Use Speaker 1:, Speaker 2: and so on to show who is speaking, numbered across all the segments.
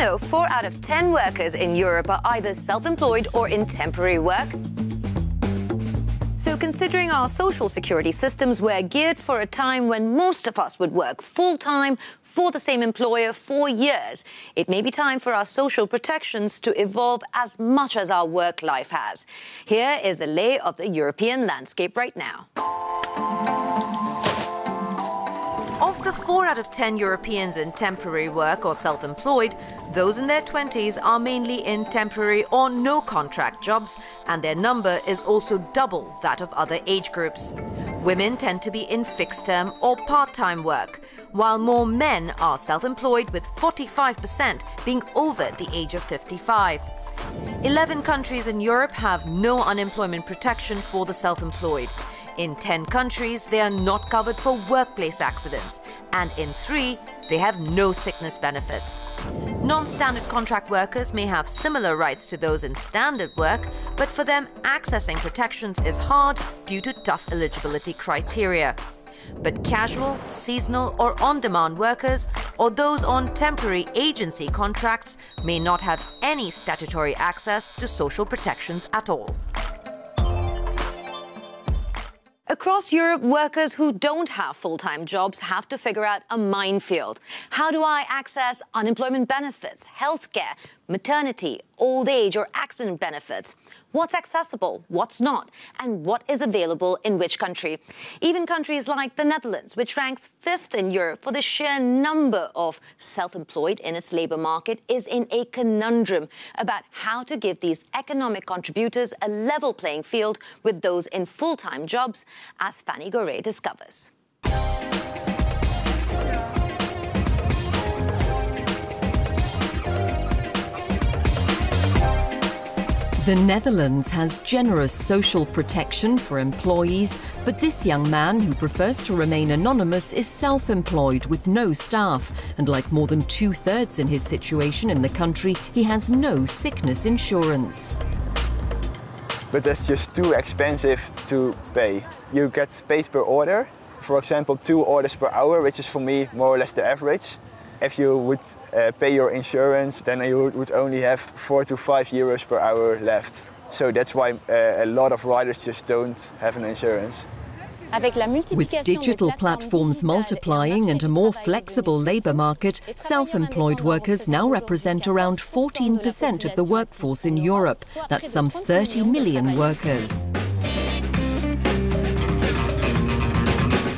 Speaker 1: know 4 out of 10 workers in Europe are either self-employed or in temporary work? So considering our social security systems were geared for a time when most of us would work full-time for the same employer for years, it may be time for our social protections to evolve as much as our work life has. Here is the lay of the European landscape right now. Of the 4 out of 10 Europeans in temporary work or self-employed, those in their 20s are mainly in temporary or no contract jobs, and their number is also double that of other age groups. Women tend to be in fixed-term or part-time work, while more men are self-employed, with 45% being over the age of 55. 11 countries in Europe have no unemployment protection for the self-employed. In 10 countries, they are not covered for workplace accidents, and in 3, they have no sickness benefits. Non-standard contract workers may have similar rights to those in standard work, but for them, accessing protections is hard due to tough eligibility criteria. But casual, seasonal or on-demand workers, or those on temporary agency contracts, may not have any statutory access to social protections at all. Across Europe, workers who don't have full-time jobs have to figure out a minefield. How do I access unemployment benefits, healthcare, maternity, old age or accident benefits? What's accessible, what's not, and what is available in which country? Even countries like the Netherlands, which ranks 5th in Europe for the sheer number of self-employed in its labour market, is in a conundrum about how to give these economic contributors a level playing field with those in full-time jobs, as Fanny Goré discovers.
Speaker 2: The Netherlands has generous social protection for employees, but this young man, who prefers to remain anonymous, is self-employed with no staff. And like more than 2/3 in his situation in the country, he has no sickness insurance.
Speaker 3: But that's just too expensive to pay. You get paid per order. For example, 2 orders per hour, which is for me more or less the average. If you would pay your insurance, then you would only have 4 to 5 euros per hour left. So that's why a lot of riders just don't have an insurance.
Speaker 2: With digital platforms multiplying and a more flexible labour market, self-employed workers now represent around 14% of the workforce in Europe. That's some 30 million workers.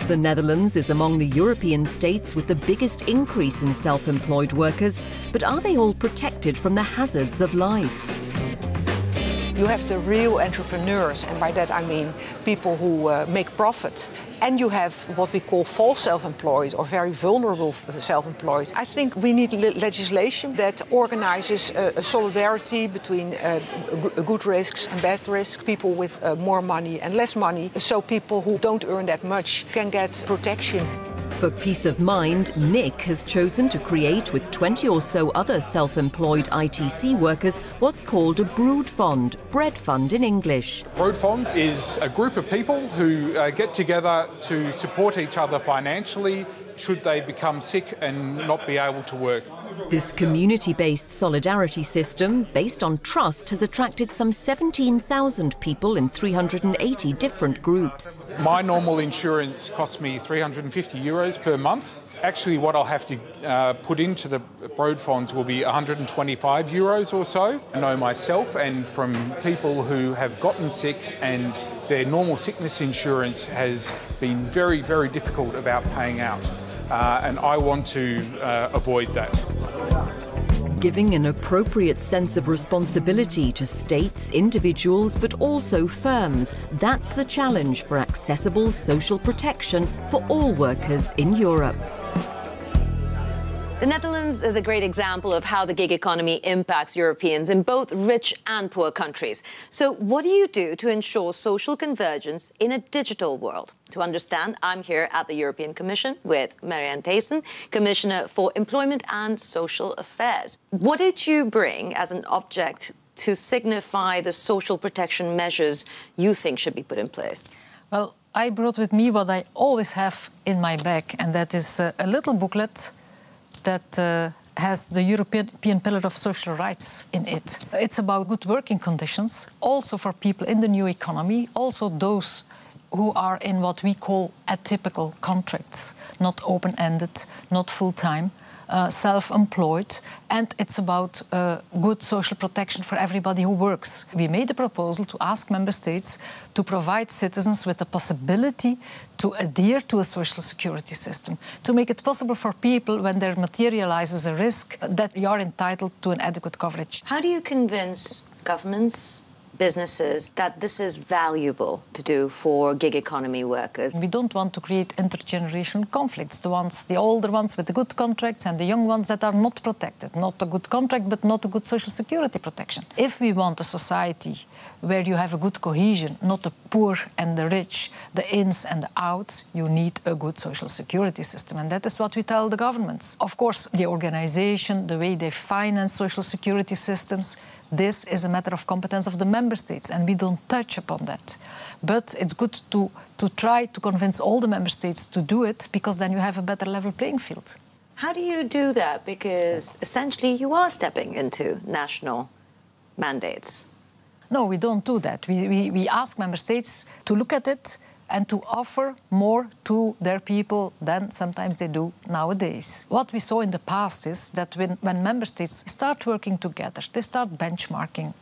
Speaker 2: The Netherlands is among the European states with the biggest increase in self-employed workers, but are they all protected from the hazards of life?
Speaker 4: You have the real entrepreneurs, and by that I mean people who make profit. And you have what we call false self-employed or very vulnerable self-employed. I think we need legislation that organizes a solidarity between good risks and bad risks, people with more money and less money, so people who don't earn that much can get protection.
Speaker 2: For peace of mind, Nick has chosen to create, with 20 or so other self-employed ITC workers, what's called a broodfond, bread fund in English.
Speaker 5: Broodfond is a group of people who get together to support each other financially should they become sick and not be able to work.
Speaker 2: This community-based solidarity system, based on trust, has attracted some 17,000 people in 380 different groups.
Speaker 5: My normal insurance costs me 350 euros per month. Actually, what I'll have to put into the broodfonds will be 125 euros or so. I know myself, and from people who have gotten sick and their normal sickness insurance has been very, very difficult about paying out. And I want to avoid that.
Speaker 2: Giving an appropriate sense of responsibility to states, individuals, but also firms. That's the challenge for accessible social protection for all workers in Europe.
Speaker 1: The Netherlands is a great example of how the gig economy impacts Europeans in both rich and poor countries. So what do you do to ensure social convergence in a digital world? To understand, I'm here at the European Commission with Marianne Thijssen, Commissioner for Employment and Social Affairs. What did you bring as an object to signify the social protection measures you think should be put in place?
Speaker 6: Well, I brought with me what I always have in my bag, and that is a little booklet that has the European Pillar of Social Rights in it. It's about good working conditions, also for people in the new economy, also those who are in what we call atypical contracts, not open-ended, not full-time, self-employed, and it's about good social protection for everybody who works. We made a proposal to ask member states to provide citizens with the possibility to adhere to a social security system, to make it possible for people, when there materializes a risk, that you are entitled to an adequate coverage.
Speaker 1: How do you convince governments, businesses, that this is valuable to do for gig economy workers?
Speaker 6: We don't want to create intergenerational conflicts, the older ones with the good contracts and the young ones that are not protected. Not a good contract, but not a good social security protection. If we want a society where you have a good cohesion, not the poor and the rich, the ins and the outs, you need a good social security system. And that is what we tell the governments. Of course, the organization, the way they finance social security systems, this is a matter of competence of the member states, and we don't touch upon that. But it's good to try to convince all the member states to do it, because then you have a better level playing field.
Speaker 1: How do you do that? Because essentially you are stepping into national mandates.
Speaker 6: No, we don't do that. We ask member states to look at it and to offer more to their people than sometimes they do nowadays. What we saw in the past is that when member states start working together, they start benchmarking,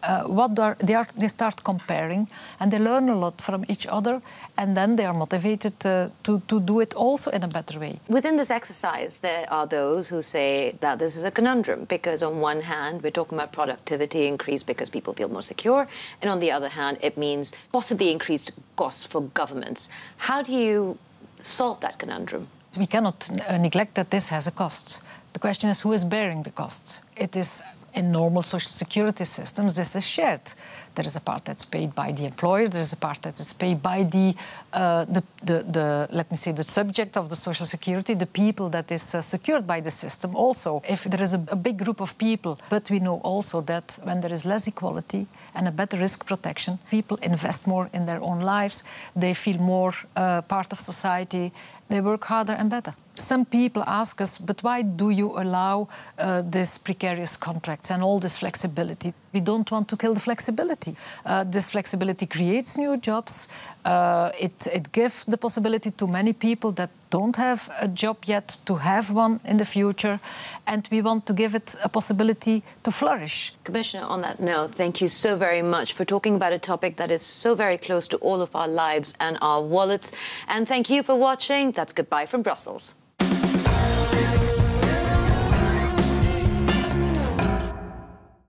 Speaker 6: they start comparing, and they learn a lot from each other, and then they are motivated to do it also in a better way.
Speaker 1: Within this exercise, there are those who say that this is a conundrum, because on one hand, we're talking about productivity increase because people feel more secure, and on the other hand, it means possibly increased costs for governments. How do you solve that conundrum?
Speaker 6: We cannot neglect that this has a cost. The question is, who is bearing the cost? It is, in normal social security systems, this is shared. There is a part that's paid by the employer, there is a part that is paid by the let me say, the subject of the social security, the people that is secured by the system also. If there is a big group of people, but we know also that when there is less equality and a better risk protection, people invest more in their own lives, they feel more part of society, they work harder and better. Some people ask us, but why do you allow this precarious contracts and all this flexibility? We don't want to kill the flexibility. This flexibility creates new jobs. It gives the possibility to many people that don't have a job yet to have one in the future, and we want to give it a possibility to flourish.
Speaker 1: Commissioner, on that note, thank you so very much for talking about a topic that is so very close to all of our lives and our wallets. And thank you for watching. That's goodbye from Brussels.